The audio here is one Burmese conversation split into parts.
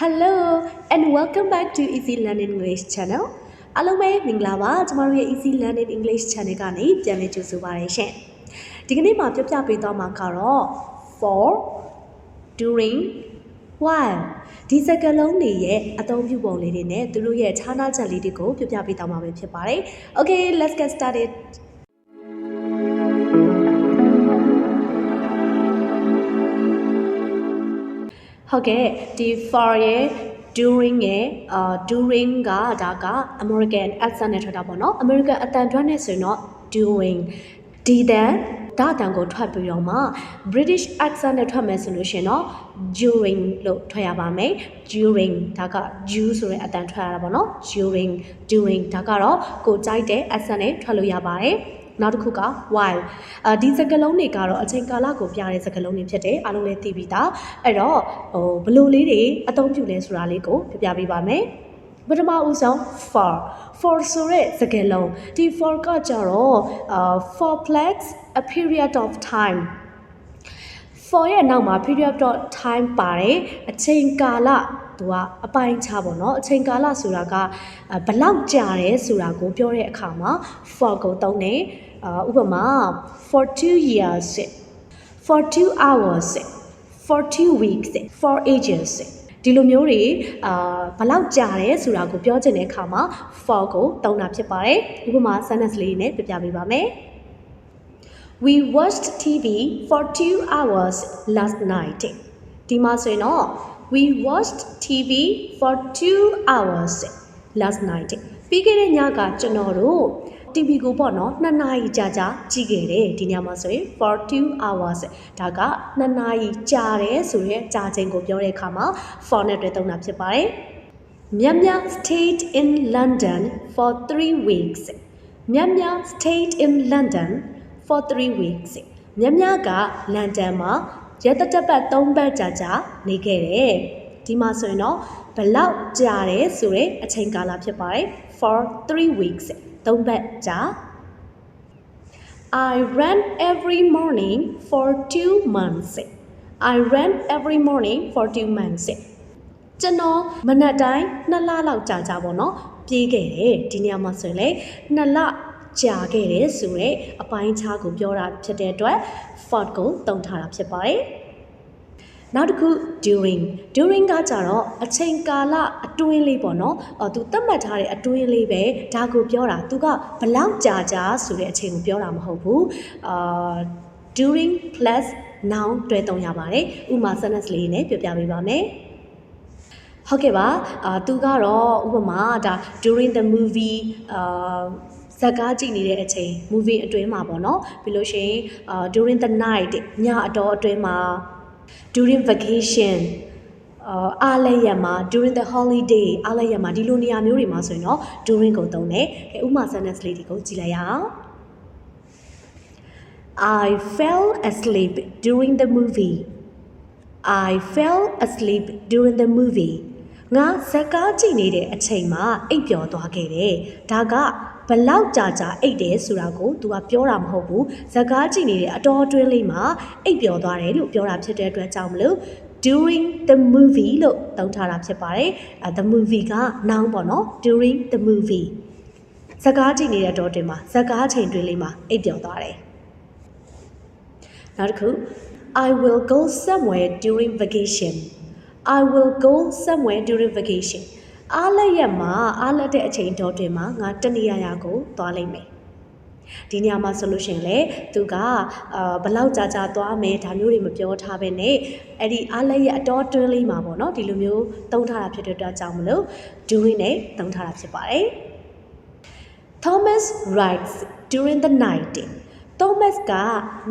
Hello and welcome back to Easy Learning English channel. အားလုံးပဲမင်္ဂလာပါကျွန်တော်တို့ရဲ့ Easy Learning English channel ကနေပြန်လည်ကြိုဆိုပါရရှင်။ဒီကနေ့မှာပြပြပေးသွားမှာကတော့ for during while ဒီစကားလုံးတွေရဲ့အသုံးပြုပုံလေးတွေနဲ့သူတို့ရဲ့ခြားနားချက်လေးတွေကိုပြပြပေးသွားမှာပဲဖြစ်ပါတယ်။ Okay, let's get started. Okay, the for during during ကဒါက American accent နဲ့ထွက်တာပေါ့နော် American အတန်ထွက်နေဆိုရင်တော့ during ဒီတန်ဒါတန်ကိုထွက်ပြီးတော့မှ British accent နဲ့ထွက်မယ်ဆိုလို့ရှိရင်တော့ during လို့ထွက်ရပါမယ် during ဒါက u ဆိုတဲ့အတန်ထွက်ရတာပေါ့နော် during ဒါကတော့ကိုကြိုက်တဲ့ accent နဲ့ထွက်လို့ရပါတယ်နောက်တစ်ခုက while ဒီစကားလုံးတွေကတော့အချိန်ကာလကိုပြတဲ့စကားလုံးတွေဖြစ်တယ်အားလုံးလည်းသိပြီးသားအဲ့တော့ဘယ်လိုလေးတွေအသုံးပြုလဲဆိုတာလေးကိုပြပြပေးပါမယ်ပထမဦးဆုံး for ဆိုတဲ့စကားလုံးဒီ for ကကြတော့for plus a period of time for ရဲ့နောက်မှာ period of time ပါတယ်အချိန်ကာလသူကအပိုင်းခြားပေါ့နော်အချိန်ကာလဆိုတာကဘလောက်ကြာတယ်ဆိုတာကိုပြောတဲ့အခါမှာ for ကိုသုံးတယ်ဥပမာ for 2 years for 2 hours for 2 weeks for ages ဒီလိုမျိုးတွေဘလောက်ကြာတယ်ဆိုတာကိုပြောချင်တဲ့အခါမှာ for ကိုသုံးတာဖြစ်ပါတယ်ဥပမာ sentence လေးနဲ့ပြပြပေးပါမယ်We watched TV for 2 hours last night ဒီမှာဆိုရင်တော့We watched TV for 2 hours last night ပြီးခဲ့တဲ့ညကကျွန်တော်တို့ TV ကိုပေါ့နော်2နာရီကြာကြာကြည့်ခဲ့တယ်ဒီညမှာဆိုရင် for 2 hours ဒါက2နာရီကြာတယ်ဆိုရဲကြာချိန်ကိုပြောတဲ့အခါမှာ for နဲ့တွေ့သုံးတာဖြစ်ပါတယ်မြတ်မြတ် stayed in London for 3 weeks မြတ်မြတ် stayed in London for 3 weeks မြတ်မြတ်ကလန်ဒန်မှာရက်တစ်ပတ်3ပတ်ကြာကြာနေခဲ့တယ်ဒီမှာဆိုရင်တော့ဘလောက်ကြာတယ်ဆိုရဲအချိန်ကာလဖြစ်ပါတယ် for 3 weeks 3ပတ်ကြာ I ran every morning for 2 months I ran every morning for 2 months ကျွန်တော်မနက်တိုင်း2လလောက်ကြာကြာပေါ့နော်ပြေးခဲ့တယ်ဒီနေရာမှာဆိုရင်လေ2လကြာခဲ့တယ်ဆိုရဲအပိုင်းခြားကိုပြောတာဖြစ်တဲ့အတွက် for ကိုသုံးထားတာဖြစ်ပါတယ်နောက်တစ်ခု during ကကြတော့အချိန်ကာလအတွင်းလေးပေါ့နော်သူသတ်မှတ်ထားတဲ့အတွင်းလေးပဲဒါကိုပြောတာသူကဘလောက်ကြာကြာဆိုတဲ့အချိန်ကိုပြောတာမဟုတ်ဘူးduring plus noun တွဲသုံးရပါတယ်ဥပမာ sentence လေးနဲ့ပြပြပေးပါမယ်ဟုတ်ကဲ့ပါသူကတော့ဥပမာဒါ during the movie ဇာတ်ကားကြည့်နေတဲ့အချိန် movie အတွင်းမှာပေါ့နော်ပြီးလို့ရှိရင် during the night ညအတော်အတွင်းမှာduring vacation အားလည်းရမှာ during the holiday အားလည်းရမှာဒီလိုနေရာမျိုးတွေမှာဆိုရင်တော့ during ကိုသုံးတယ်ဥပမာ sentence လေးတွေကိုကြည့်လိုက်ရအောင် I fell asleep during the movie I fell asleep during the movie ငါဇာတ်ကားကြည့်နေတဲ့အချိန်မှာအိပ်ပျော်သွားခဲ့တယ်ဒါကဘလောက်ကြာကြာအိတ်တယ်ဆိုတာကို तू ကပြောတာမဟုတ်ဘူးဇာတ်ကားကြည့်နေတဲ့အတော်အတွင်းလေးမှာအိပ်ပျော်သွားတယ်လို့ပြောတာဖြစ်တဲ့အတွက်ကြောင့်မလို့ during the movie လို့သုံးထားတာဖြစ်ပါတယ် the movie က noun ပေါ့နော် during the movie ဇာတ်ကားကြည့်နေတဲ့အတော်အတွင်းမှာဇာတ်ကားချိန်တွင်းလေးမှာအိပ်ပျော်သွားတယ်နောက်တစ်ခု I will go somewhere during vacation I will go somewhere during vacationအားလက်ရမှာအားလက်တဲ့အချိန်တော်တွင်မှာငါတနေရာကိုသွားလိမ့်မယ်ဒီနေရာမှာဆိုလို့ရှိရင်လေသူကဘလောက်ကြာကြာသွားမယ်ဒါမျိုးတွေမပြောထားဘဲနဲ့အဲ့ဒီအားလက်ရအတော်တွင်းလေးမှာပေါ့နော်ဒီလိုမျိုးသုံးထားတာဖြစ်တဲ့အတွက်ကြောင့်မလို့ during နဲ့သုံးထားတာဖြစ်ပါတယ် Thomas writes during the night Thomas က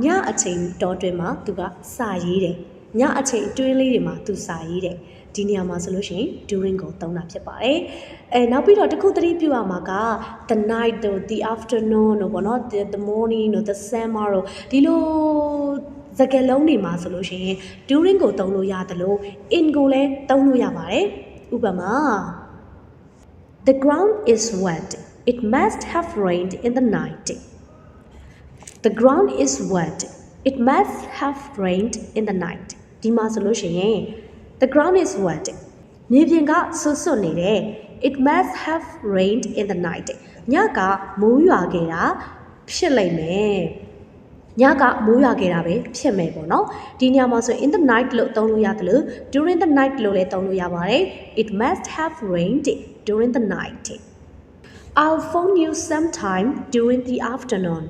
ညအချိန်တော်တွင်မှာသူကစာရေးတယ်ညအချိန်အတွင်းလေးတွေမှာသူစာရေးတယ်ဒီနေရာမှာဆိုလို့ရှိရင် during ကိုသုံးတာဖြစ်ပါတယ်နောက်ပြီးတော့တခုသတိပြုရမှာက the night တို့ the afternoon တို့ပေါ့နော် the morning တို့ the summer တို့ဒီလိုစကားလုံးတွေမှာဆိုလို့ရှိရင် during ကိုသုံးလို့ရတယ်လို့ in ကိုလည်းသုံးလို့ရပါတယ်ဥပမာ The ground is wet it must have rained in the night The ground is wet it must have rained in the night ဒီမှာဆိုလို့ရှိရင်The ground is wet မြေပြင်ကဆွတ်ဆွတ်နေတယ် It must have rained in the night ညကမိုးရွာခဲ့တာဖြစ်လိမ့်မယ်ညကမိုးရွာခဲ့တာပဲဖြစ်မယ်ပေါ့နော်ဒီနေရာမှာဆို in the night လို့သုံးလို့ရတယ်လို့ during the night လို့လည်းသုံးလို့ရပါတယ် It must have rained during the night I'll phone you sometime during the afternoon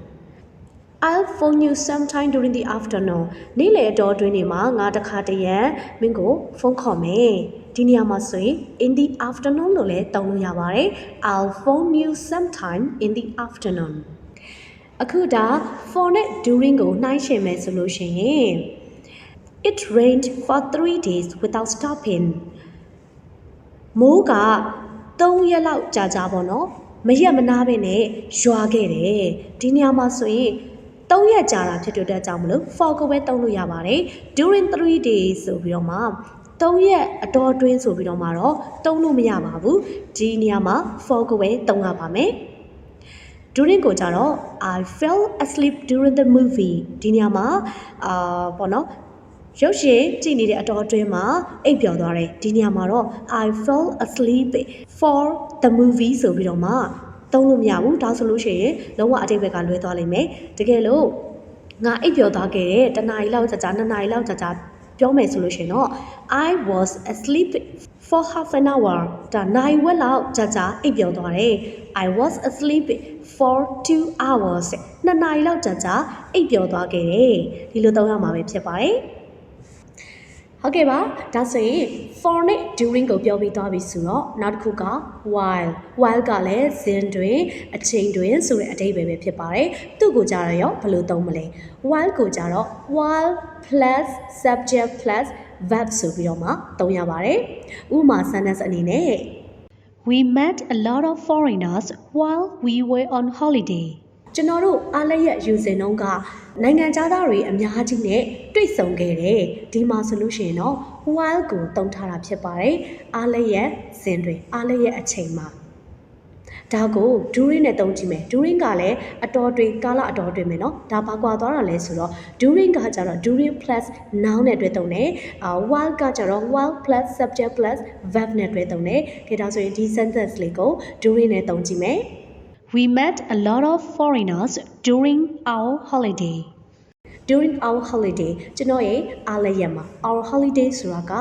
I'll phone you sometime during the afternoon နေ့လယ်တော်တွင်နေမှာငါတခါတရံမင်းကိုဖုန်းခေါ်မယ်ဒီနေရာမှာဆိုရင် in the afternoon လို့လည်းသုံးလို့ရပါတယ် I'll phone you sometime in the afternoon အခုဒါ for နဲ့ during ကိုနှိုင်းယှဉ်မယ်ဆိုလို့ရှိရင် It rained for 3 days without stopping မိုးက3ရက်လောက်ကြာပေါ့နော်မရက်မနာပဲနဲ့ရွာခဲ့တယ်ဒီနေရာမှာဆိုရင်3ရက်ကြာတာဖြစ်တဲ့အတွက်ကြောင့်မလို့ for ကိုပဲသုံးလို့ရပါတယ် during 3 days ဆိုပြီးတော့မှ3ရက်အတော်အတွင်းဆိုပြီးတော့မှတော့သုံးလို့မရပါဘူးဒီနေရာမှာ for ကိုပဲသုံးရပါမယ် during ကိုကြတော့ I fell asleep during the movie ဒီနေရာမှာပေါ့နော်ရုပ်ရှင်ကြည့်နေတဲ့အတော်အတွင်းမှာအိပ်ပျော်သွားတယ်ဒီနေရာမှာတော့ I fell asleep for the movie ဆိုပြီးတော့မှသုံးလို့မရဘူးဒါဆိုလို့ရှိရင်လုံးဝအတိတ်ဘက်ကလွဲသွားလိမ့်မယ်တကယ်လို့ငါအိပ်ပျော်သွားခဲ့တဲ့တနားရီလောက်ကြာ2နာရီလောက်ကြာပြောမယ်ဆိုလို့ရှိရင်တော့ I was asleep for half an hour ဒါနိုင်ဝက်လောက်ကြာအိပ်ပျော်သွားတယ် I was asleep for 2 hours 2နာရီလောက်ကြာအိပ်ပျော်သွားခဲ့တယ်ဒီလိုသုံးရမှာပဲဖြစ်ပါတယ်ဟုတ်ကဲ့ပါဒါဆိုရင် for နဲ့ during ကိုပြောပြီးသွားပြီဆိုတော့နောက်တစ်ခုက while ကလည်းစဉ်တွင်အချိန်တွင်ဆိုတဲ့အဓိပ္ပာယ်ပဲဖြစ်ပါတယ်သူ့ကိုကြတော့ရောဘယ်လိုသုံးမလဲ while ကိုကြတော့ while plus subject plus verb ဆိုပြီးတော့မှသုံးရပါတယ်ဥပမာ sentence အနေနဲ့ We met a lot of foreigners while we were on holidayကျွန်တော်တို့အားလည်းရယူစင်တော့ကနိုင်ငံသားတွေအများကြီးနဲ့တွေ့ဆုံခဲ့တယ်ဒီမှာဆိုလို့ရှိရင်တော့ while ကိုသုံးထားတာဖြစ်ပါတယ်အားလည်းရစဉ်တွင်အားလည်းရအချိန်မှာဒါကို during နဲ့သုံးကြည့်မယ် during ကလည်းအတော်တွင်ကာလအတော်တွင်မယ်နော်ဒါဘာကွာသွားတာလဲဆိုတော့ during ကကြတော့ during plus noun နဲ့တွဲသုံးတယ်while ကကြတော့ while plus subject plus verb နဲ့တွဲသုံးတယ်ဒါဆိုရင်ဒီ sentence လေးကို during နဲ့သုံးကြည့်မယ် We met a lot of foreigners during our holiday. During our holiday ကျွန်တော်ရဲ့အားလရက်မှာ our holiday ဆိုတာက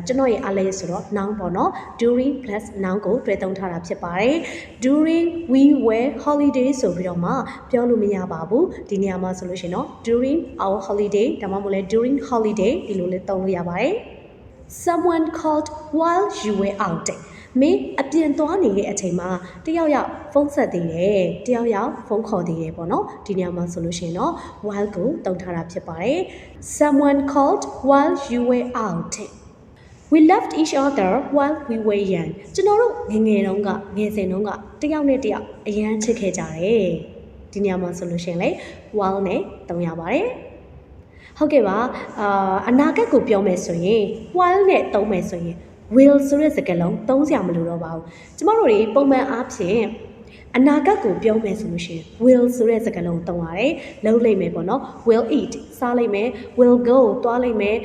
ကျွန်တော်ရဲ့အားလရက်ဆိုတော့ noun ပေါ့နော် during plus noun ကိုတွဲသုံးထားတာဖြစ်ပါတယ် during we were holiday ဆိုပြီးတော့မှပြောလို့မရပါဘူးဒီနေရာမှာဆိုလို့ရှိရင်တော့ during our holiday ဒါမှမဟုတ်လဲ during holiday ဒီလိုလေးသုံးလို့ရပါတယ် Someone called while you were outမင်းအပြင်သွားနေတဲ့အချိန်မှာတယောက်ယောက်ဖုန်းဆက်သေးတယ်တယောက်ယောက်ဖုန်းခေါ်သေးတယ်ပေါ့နော်ဒီနေရာမှာဆိုလို့ရှိရင်တော့ while ကိုသုံးထားတာဖြစ်ပါတယ် Someone called while you were out We loved each other while we were young ကျွန်တော်တို့ငယ်တုန်းကငယ်စဉ်တုန်းကတယောက်နဲ့တယောက်အရန်ချစ်ခဲ့ကြတယ်ဒီနေရာမှာဆိုလို့ရှိရင်လေ while နဲ့သုံးရပါတယ်ဟုတ်ကဲ့ပါအနာဂတ်ကိုပြောမယ်ဆိုရင် while နဲ့သုံးမယ်ဆိုရင်will ဆိုတဲ့စကားလုံးသုံးစရာမလိုတော့ပါဘူးကျမတို့တွေပုံမှန်အားဖြင့်အနာဂတ်ကိုပြောမယ်ဆိုလို့ရှိရင် will ဆိုတဲ့စကားလုံးသုံးရတယ်လုံးလိုက်မယ်ပေါ့နော် will eat စားလိုက်မယ် will go သွားလိုက်မယ်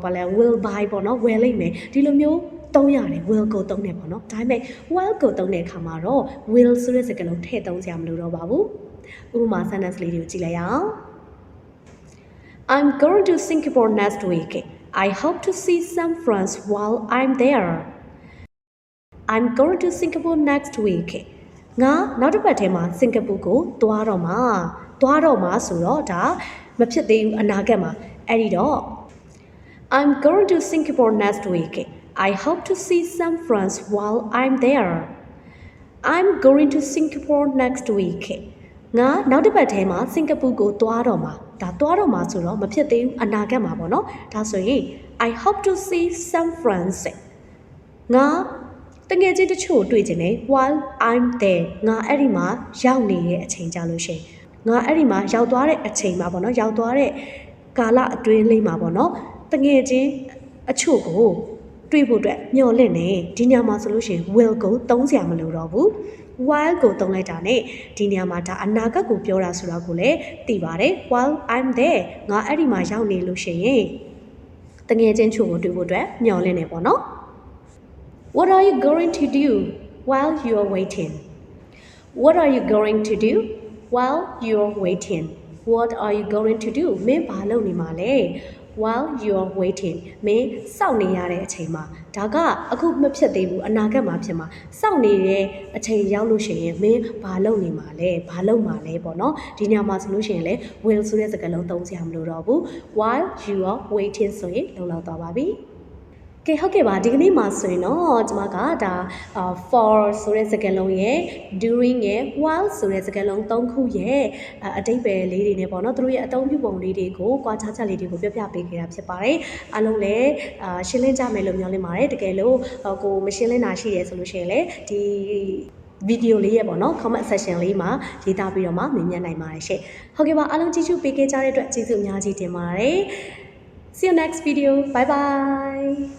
ဘာလဲ will buy ပေါ့နော်ဝယ်လိုက်မယ်ဒီလိုမျိုးသုံးရတယ် will ကိုသုံးတယ်ပေါ့နော်ဒါပေမဲ့ while ကိုသုံးတဲ့အခါမှာတော့ will ဆိုတဲ့စကားလုံးထည့်သုံးစရာမလိုတော့ပါဘူးဥပမာ sentence လေးတွေကိုကြည့်လိုက်အောင် I'm going to Singapore next week I hope to see some friends while I'm there. I'm going to Singapore next week. ငါနောက်တစ်ပတ်ထဲမှာစင်ကာပူကိုသွားတော့မှာဆိုတော့ဒါမဖြစ်သေးဘူးအနာဂတ်မှာအဲ့ဒီတော့ I'm going to Singapore next week. I hope to see some friends while I'm there. I'm going to Singapore next week. ငါနောက်တစ်ပတ်ထဲမှာစင်ကာပူကိုသွားတော့မှာဒါသွားတော့မှာဆိုတော့မဖြစ်သေးဘူးအနာဂတ်မှာပေါ့နော်ဒါဆိုရင် I hope to see some friends ငါတကယ်ချင်းတချို့တွေ့ချင်တယ် while I'm there ငါအဲ့ဒီမှာရောက်နေတဲ့အချိန်ကြလို့ရှိရင်ငါအဲ့ဒီမှာရောက်သွားတဲ့အချိန်မှာပေါ့နော်ရောက်သွားတဲ့ကာလအတွင်းလေးမှာပေါ့နော်တကယ်ချင်းအချို့ကိုတွေ့ဖို့အတွက်မျှော်လင့်နေဒီညမှာဆိုလို့ရှိရင် will ကိုသုံးစရာမလိုတော့ဘူး while ကိုသုံးလိုက်တာနဲ့ဒီနေရာမှာဒါအနာဂတ်ကိုပြောတာဆိုတာကိုလည်းသိပါတယ် while I'm there ငါအဲ့ဒီမှာရောက်နေလို့ရှိရင်တကယ်ချင်းချို့ကိုတွေ့ဖို့အတွက်မျှော်လင့်နေပေါ့နော် What are you going to do while you're waiting? What are you going to do while you're waiting? What are you going to do? မင်းဘာလုပ်နေမှာလဲ while you're waiting မင်းစောင့်နေရတဲ့အချိန်မှာဒါကအခုမဖြစ်သေးဘူးအနာဂတ်မှာဖြစ်မှာစောင့်နေတဲ့အချိန်ရောက်လို့ရှိရင်မင်းဘာလုပ်နေမှာလဲဘာလုပ်မှာလဲပေါ့နော်ဒီညမှာဆိုလို့ရှိရင်လေ will ဆိုတဲ့စကားလုံးသုံးစရာမလိုတော့ဘူး while you are waiting ဆိုရင်လုံလောက်သွားပါပြီကဲဟုတ်ကဲ့ပါဒီကနေ့မှာဆိုရင်တော့ကျွန်မကဒါ for ဆိုတဲ့စကားလုံးရဲ့ during ရဲ့ while ဆိုတဲ့စကားလုံး၃ခုရဲ့အတိတ်ပဲလေးတွေနဲ့ပေါ့နော်သူတို့ရဲ့အသုံးပြုပုံလေးတွေကိုကွာခြားချက်လေးတွေကိုပြောပြပေးခဲ့တာဖြစ်ပါတယ်အားလုံးလည်းရှင်းလင်းကြမယ်လို့မျှော်လင့်ပါတယ်တကယ်လို့ကိုမရှင်းလင်းတာရှိတယ်ဆိုလို့ရှိရင်လည်းဒီဗီဒီယိုလေးရဲ့ပေါ့နော် comment section လေးမှာရေးသားပြီးတော့မှမြင်မြန်နိုင်ပါတယ်ရှင့်ဟုတ်ကဲ့ပါအားလုံးကြည့်ရှုပေးခဲ့ကြတဲ့အတွက်ကျေးဇူးအများကြီးတင်ပါတယ်See you next video. Bye bye.